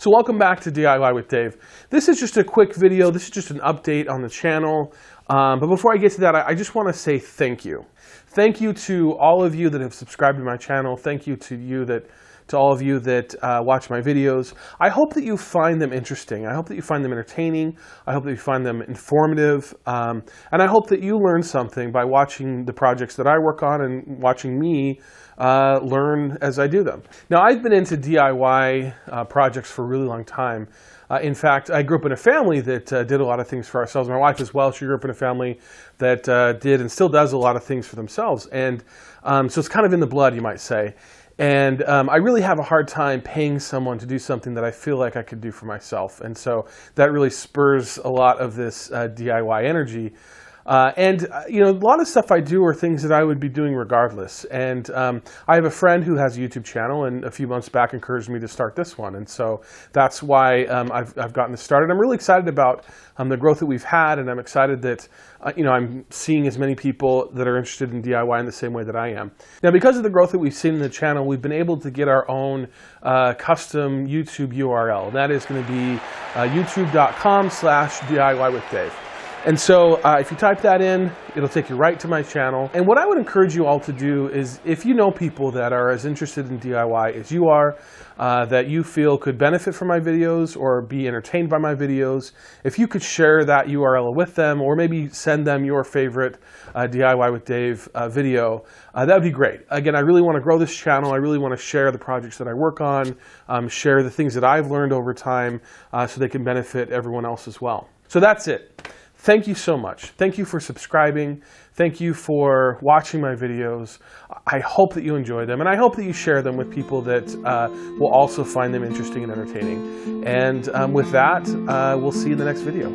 So welcome back to DIY with Dave. This is just a quick video. This is just an update on the channel. But before I get to that, I just want to say thank you. Thank you to all of you that have subscribed to my channel. Thank you to all of you that watch my videos. I hope that you find them interesting. I hope that you find them entertaining. I hope that you find them informative. And I hope that you learn something by watching the projects that I work on and watching me learn as I do them. Now, I've been into DIY projects for a really long time. In fact, I grew up in a family that did a lot of things for ourselves. My wife as well, she grew up in a family that did and still does a lot of things for themselves. And so it's kind of in the blood, you might say. And I really have a hard time paying someone to do something that I feel like I could do for myself. And so that really spurs a lot of this DIY energy. You know, a lot of stuff I do are things that I would be doing regardless. And I have a friend who has a YouTube channel, and a few months back encouraged me to start this one. And so that's why I've gotten this started. I'm really excited about the growth that we've had, and I'm excited that you know, I'm seeing as many people that are interested in DIY in the same way that I am. Now, because of the growth that we've seen in the channel, we've been able to get our own custom YouTube URL. And that is going to be youtube.com/DIYwithdave. And so if you type that in, it'll take you right to my channel. And what I would encourage you all to do is, if you know people that are as interested in DIY as you are, that you feel could benefit from my videos or be entertained by my videos, if you could share that URL with them, or maybe send them your favorite DIY with Dave video, that would be great. Again, I really want to grow this channel. I really want to share the projects that I work on, share the things that I've learned over time, so they can benefit everyone else as well. So that's it. Thank you so much. Thank you for subscribing. Thank you for watching my videos. I hope that you enjoy them, and I hope that you share them with people that will also find them interesting and entertaining. And with that, we'll see you in the next video.